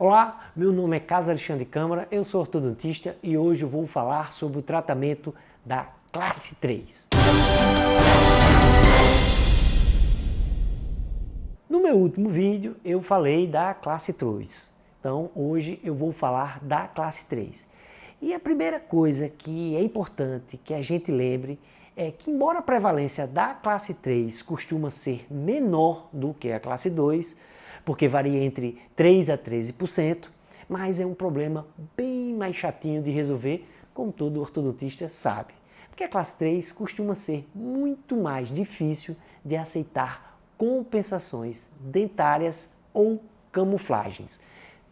Olá, meu nome é Carlos Alexandre Câmara, eu sou ortodontista e hoje eu vou falar sobre o tratamento da classe 3. No meu último vídeo eu falei da classe 2, então hoje eu vou falar da classe 3. E a primeira coisa que é importante que a gente lembre é que, embora a prevalência da classe 3 costuma ser menor do que a classe 2, porque varia entre 3 a 13%, mas é um problema bem mais chatinho de resolver, como todo ortodontista sabe. Porque a classe 3 costuma ser muito mais difícil de aceitar compensações dentárias ou camuflagens,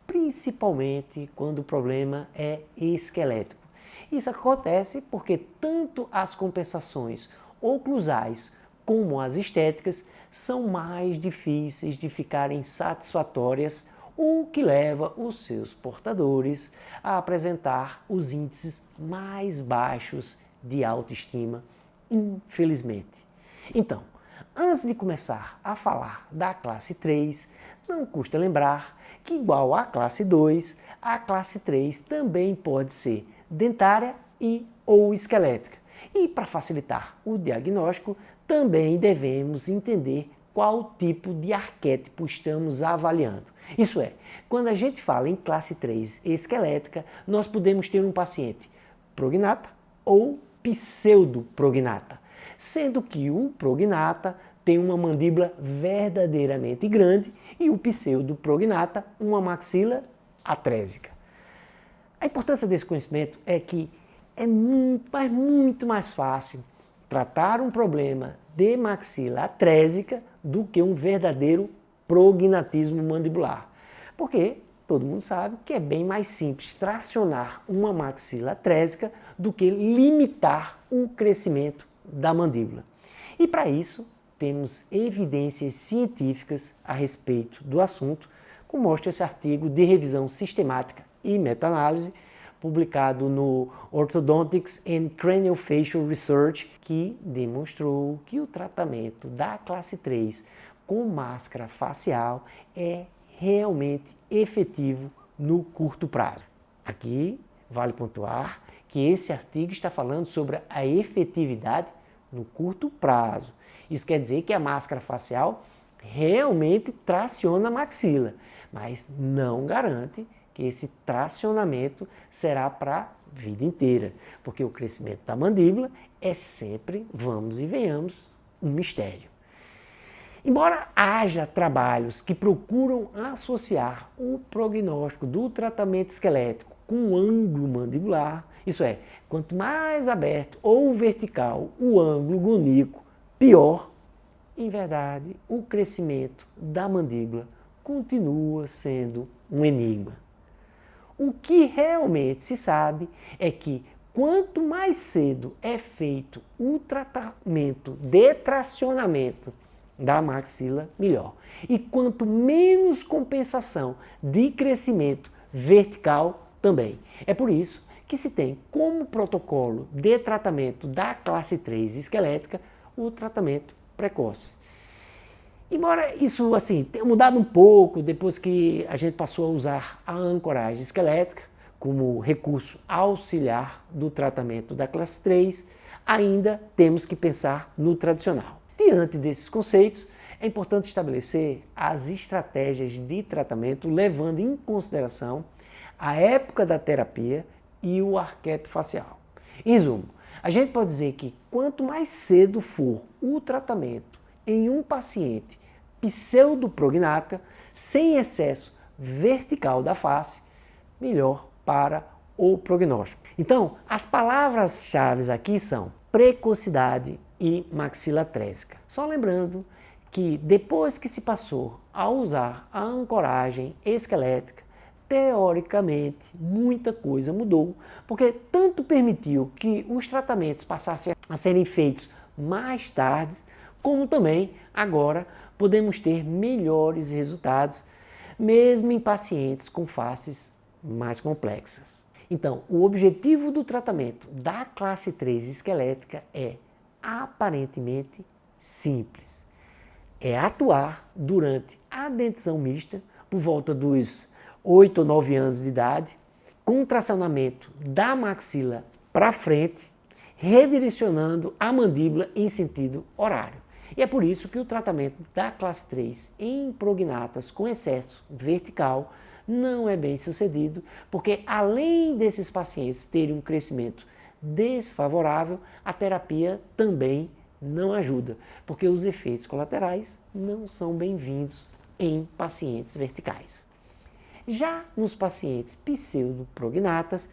principalmente quando o problema é esquelético. Isso acontece porque tanto as compensações oclusais como as estéticas são mais difíceis de ficarem satisfatórias, o que leva os seus portadores a apresentar os índices mais baixos de autoestima, infelizmente. Então, antes de começar a falar da classe 3, não custa lembrar que, igual à classe 2, a classe 3 também pode ser dentária e ou esquelética. E para facilitar o diagnóstico, também devemos entender qual tipo de arquétipo estamos avaliando. Isso é, quando a gente fala em classe 3 esquelética, nós podemos ter um paciente prognata ou pseudoprognata, sendo que o prognata tem uma mandíbula verdadeiramente grande e o pseudoprognata uma maxila atrésica. A importância desse conhecimento é que é muito mais fácil tratar um problema de maxila atrésica do que um verdadeiro prognatismo mandibular. Porque todo mundo sabe que é bem mais simples tracionar uma maxila atrésica do que limitar o crescimento da mandíbula. E para isso, temos evidências científicas a respeito do assunto, como mostra esse artigo de revisão sistemática e meta-análise, publicado no Orthodontics and Craniofacial Research, que demonstrou que o tratamento da classe 3 com máscara facial é realmente efetivo no curto prazo. Aqui vale pontuar que esse artigo está falando sobre a efetividade no curto prazo. Isso quer dizer que a máscara facial realmente traciona a maxila, mas não garante que esse tracionamento será para a vida inteira, porque o crescimento da mandíbula é sempre, vamos e venhamos, um mistério. Embora haja trabalhos que procuram associar o prognóstico do tratamento esquelético com o ângulo mandibular, isso é, quanto mais aberto ou vertical o ângulo goníaco, pior, em verdade, o crescimento da mandíbula continua sendo um enigma. O que realmente se sabe é que quanto mais cedo é feito o tratamento de tracionamento da maxila, melhor. E quanto menos compensação de crescimento vertical, também. É por isso que se tem como protocolo de tratamento da classe 3 esquelética o tratamento precoce. Embora isso tenha mudado um pouco depois que a gente passou a usar a ancoragem esquelética como recurso auxiliar do tratamento da classe 3, ainda temos que pensar no tradicional. Diante desses conceitos, é importante estabelecer as estratégias de tratamento levando em consideração a época da terapia e o arquétipo facial. Em resumo, a gente pode dizer que quanto mais cedo for o tratamento em um paciente pseudoprognata, sem excesso vertical da face, melhor para o prognóstico. Então, as palavras-chave aqui são precocidade e maxila atrésica. Só lembrando que depois que se passou a usar a ancoragem esquelética, teoricamente muita coisa mudou, porque tanto permitiu que os tratamentos passassem a serem feitos mais tarde, como também agora podemos ter melhores resultados, mesmo em pacientes com faces mais complexas. Então, o objetivo do tratamento da classe 3 esquelética é aparentemente simples. É atuar durante a dentição mista por volta dos 8 ou 9 anos de idade, com tracionamento da maxila para frente, redirecionando a mandíbula em sentido horário. E é por isso que o tratamento da classe 3 em prognatas com excesso vertical não é bem sucedido, porque além desses pacientes terem um crescimento desfavorável, a terapia também não ajuda, porque os efeitos colaterais não são bem-vindos em pacientes verticais. Já nos pacientes pseudoprognatas,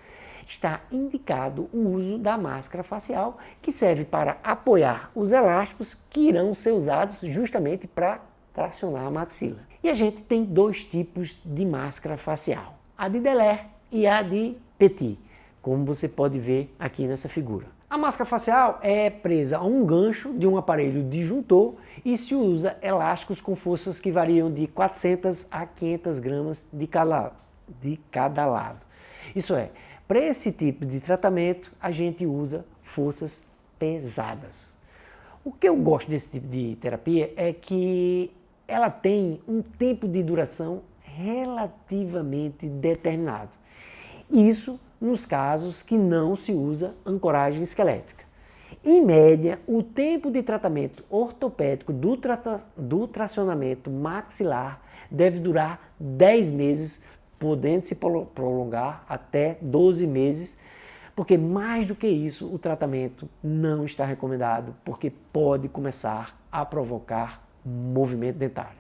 está indicado o uso da máscara facial, que serve para apoiar os elásticos que irão ser usados justamente para tracionar a maxila. E a gente tem dois tipos de máscara facial, a de Deller e a de Petit, como você pode ver aqui nessa figura. A máscara facial é presa a um gancho de um aparelho disjuntor e se usa elásticos com forças que variam de 400 a 500 gramas de cada lado. Isso é, para esse tipo de tratamento, a gente usa forças pesadas. O que eu gosto desse tipo de terapia é que ela tem um tempo de duração relativamente determinado. Isso nos casos que não se usa ancoragem esquelética. Em média, o tempo de tratamento ortopédico do tracionamento maxilar deve durar 10 meses, podendo se prolongar até 12 meses, porque mais do que isso o tratamento não está recomendado, porque pode começar a provocar movimento dentário.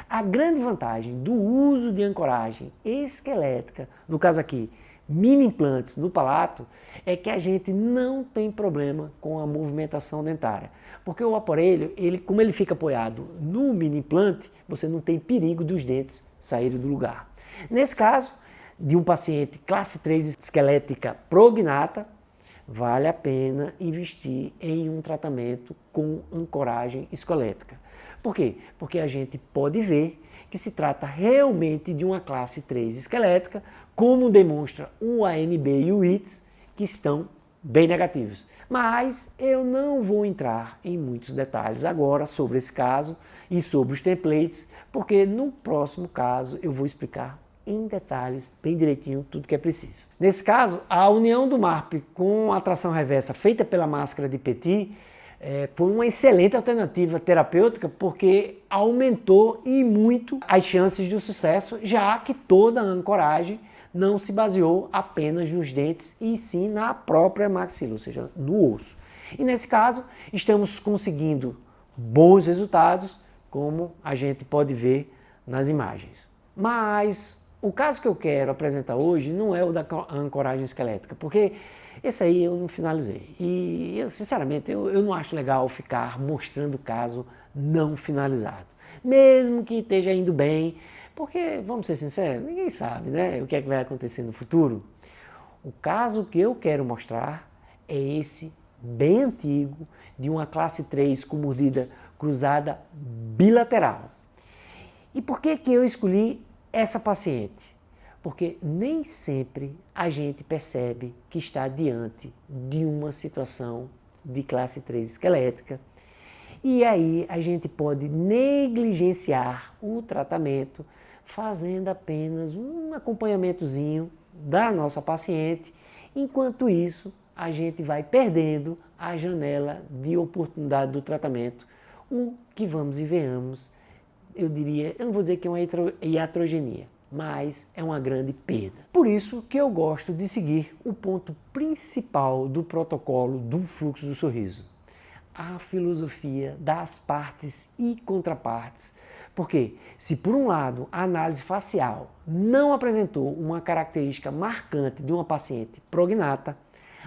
A grande vantagem do uso de ancoragem esquelética, no caso aqui, mini implantes no palato, é que a gente não tem problema com a movimentação dentária, porque o aparelho, como ele fica apoiado no mini implante, você não tem perigo dos dentes saírem do lugar. Nesse caso, de um paciente classe 3 esquelética prognata, vale a pena investir em um tratamento com ancoragem esquelética. Por quê? Porque a gente pode ver que se trata realmente de uma classe 3 esquelética, como demonstra o ANB e o ITS, que estão bem negativos. Mas eu não vou entrar em muitos detalhes agora sobre esse caso e sobre os templates, porque no próximo caso eu vou explicar em detalhes, bem direitinho, tudo que é preciso. Nesse caso, a união do MARP com a tração reversa feita pela máscara de Petit foi uma excelente alternativa terapêutica, porque aumentou e muito as chances de sucesso, já que toda a ancoragem não se baseou apenas nos dentes e sim na própria maxila, ou seja, no osso. E nesse caso, estamos conseguindo bons resultados, como a gente pode ver nas imagens. Mas o caso que eu quero apresentar hoje não é o da ancoragem esquelética, porque esse aí eu não finalizei. E eu, sinceramente, eu não acho legal ficar mostrando o caso não finalizado. Mesmo que esteja indo bem, porque, vamos ser sinceros, ninguém sabe, né, o que é que vai acontecer no futuro. O caso que eu quero mostrar é esse bem antigo, de uma classe 3 com mordida cruzada bilateral. E por que eu escolhi essa paciente? Porque nem sempre a gente percebe que está diante de uma situação de classe 3 esquelética e aí a gente pode negligenciar o tratamento fazendo apenas um acompanhamentozinho da nossa paciente, enquanto isso a gente vai perdendo a janela de oportunidade do tratamento, o que vamos e venhamos, eu diria, eu não vou dizer que é uma iatrogenia, mas é uma grande perda. Por isso que eu gosto de seguir o ponto principal do protocolo do fluxo do sorriso, a filosofia das partes e contrapartes. Porque se por um lado a análise facial não apresentou uma característica marcante de uma paciente prognata,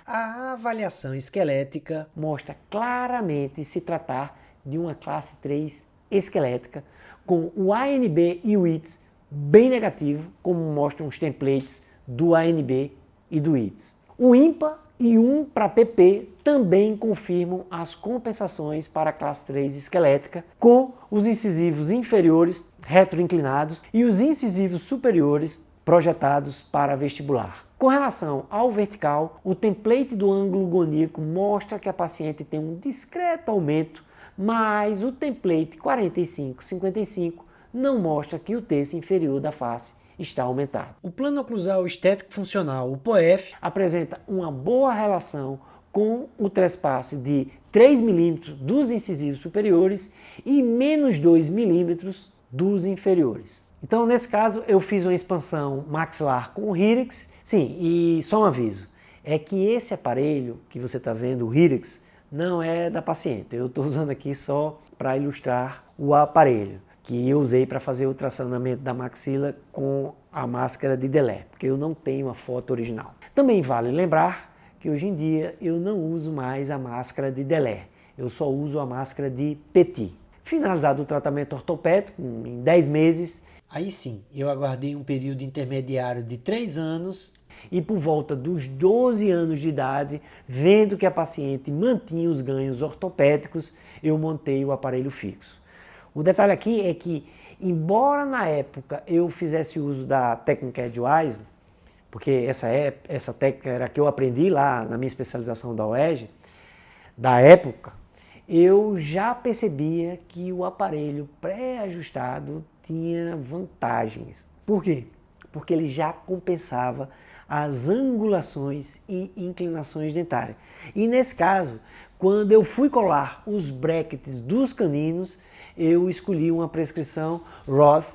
a avaliação esquelética mostra claramente se tratar de uma classe 3 esquelética, com o ANB e o ITS bem negativo, como mostram os templates do ANB e do ITS. O IMPA e um para PP também confirmam as compensações para a classe 3 esquelética, com os incisivos inferiores retroinclinados e os incisivos superiores projetados para vestibular. Com relação ao vertical, o template do ângulo goníaco mostra que a paciente tem um discreto aumento, mas o template 45-55 não mostra que o terço inferior da face está aumentado. O plano oclusal estético funcional, o POEF, apresenta uma boa relação com o trespasse de 3 milímetros dos incisivos superiores e menos 2 milímetros dos inferiores. Então, nesse caso, eu fiz uma expansão maxilar com o Hyrax. Sim, e só um aviso, é que esse aparelho que você está vendo, o Hyrax, não é da paciente. Eu estou usando aqui só para ilustrar o aparelho que eu usei para fazer o tracionamento da maxila com a máscara de Delé, porque eu não tenho a foto original. Também vale lembrar que hoje em dia eu não uso mais a máscara de Delé, eu só uso a máscara de Petit. Finalizado o tratamento ortopédico, em 10 meses, aí sim, eu aguardei um período intermediário de 3 anos e por volta dos 12 anos de idade, vendo que a paciente mantinha os ganhos ortopédicos, eu montei o aparelho fixo. O detalhe aqui é que, embora na época eu fizesse uso da técnica Edgewise, porque essa técnica era a que eu aprendi lá na minha especialização da UERJ, da época, eu já percebia que o aparelho pré-ajustado tinha vantagens. Por quê? Porque ele já compensava as angulações e inclinações dentárias. E nesse caso, quando eu fui colar os brackets dos caninos, eu escolhi uma prescrição Roth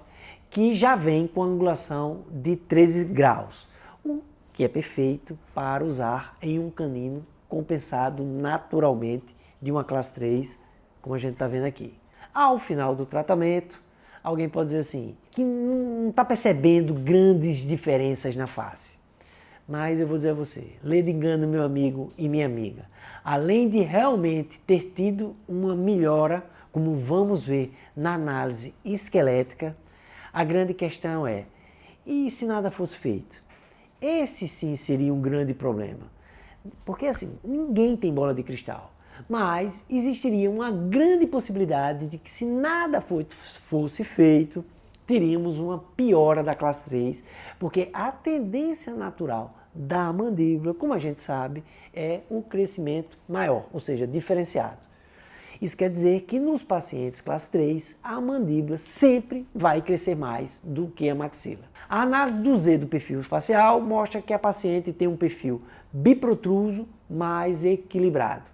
que já vem com angulação de 13 graus, o que é perfeito para usar em um canino compensado naturalmente de uma classe 3, como a gente está vendo aqui. Ao final do tratamento, alguém pode dizer assim, que não está percebendo grandes diferenças na face. Mas eu vou dizer a você, lê de engano, meu amigo e minha amiga, além de realmente ter tido uma melhora, como vamos ver na análise esquelética, a grande questão é, e se nada fosse feito? Esse sim seria um grande problema. Porque assim, ninguém tem bola de cristal, mas existiria uma grande possibilidade de que se nada fosse feito, teríamos uma piora da classe 3, porque a tendência natural da mandíbula, como a gente sabe, é o crescimento maior, ou seja, diferenciado. Isso quer dizer que nos pacientes classe 3, a mandíbula sempre vai crescer mais do que a maxila. A análise do Z do perfil facial mostra que a paciente tem um perfil biprotruso mais equilibrado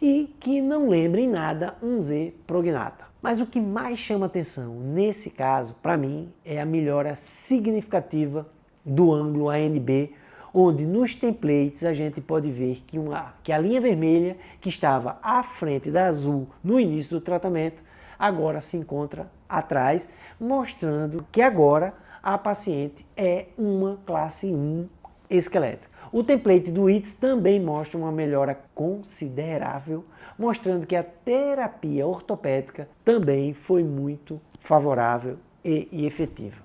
e que não lembra em nada um Z prognata. Mas o que mais chama atenção nesse caso, para mim, é a melhora significativa do ângulo ANB, onde nos templates a gente pode ver que a linha vermelha, que estava à frente da azul no início do tratamento, agora se encontra atrás, mostrando que agora a paciente é uma classe 1 esquelética. O template do ITS também mostra uma melhora considerável, mostrando que a terapia ortopédica também foi muito favorável e efetiva.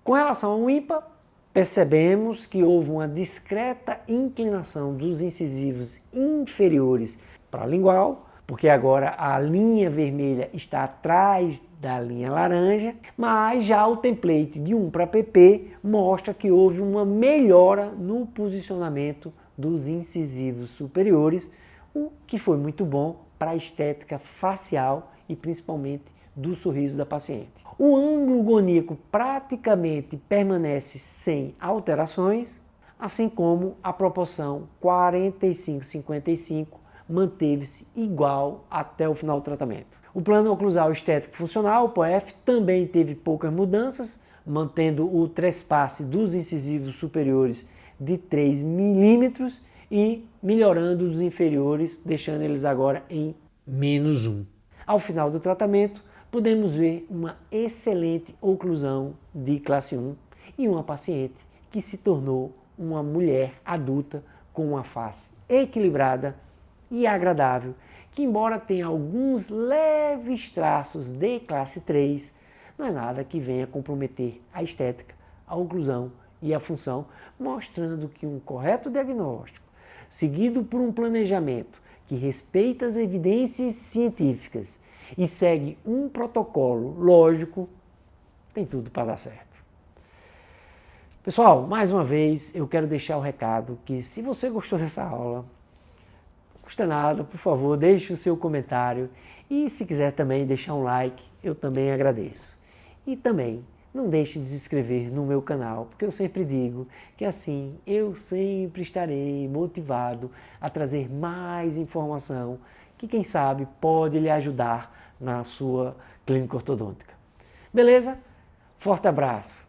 Com relação ao IMPA, percebemos que houve uma discreta inclinação dos incisivos inferiores para a lingual, porque agora a linha vermelha está atrás da linha laranja, mas já o template de 1 para PP mostra que houve uma melhora no posicionamento dos incisivos superiores, o que foi muito bom para a estética facial e principalmente do sorriso da paciente. O ângulo goníaco praticamente permanece sem alterações, assim como a proporção 45-55 manteve-se igual até o final do tratamento. O plano oclusal estético funcional, o POEF, também teve poucas mudanças, mantendo o trespasse dos incisivos superiores de 3 milímetros e melhorando os inferiores, deixando eles agora em menos 1. Ao final do tratamento, podemos ver uma excelente oclusão de classe 1 e uma paciente que se tornou uma mulher adulta com uma face equilibrada e agradável, que embora tenha alguns leves traços de classe 3, não é nada que venha comprometer a estética, a oclusão e a função, mostrando que um correto diagnóstico, seguido por um planejamento que respeita as evidências científicas e segue um protocolo lógico, tem tudo para dar certo. Pessoal, mais uma vez eu quero deixar o recado que se você gostou dessa aula, não custa nada, por favor, deixe o seu comentário e se quiser também deixar um like, eu também agradeço. E também não deixe de se inscrever no meu canal, porque eu sempre digo que assim eu sempre estarei motivado a trazer mais informação que quem sabe pode lhe ajudar na sua clínica ortodôntica. Beleza? Forte abraço!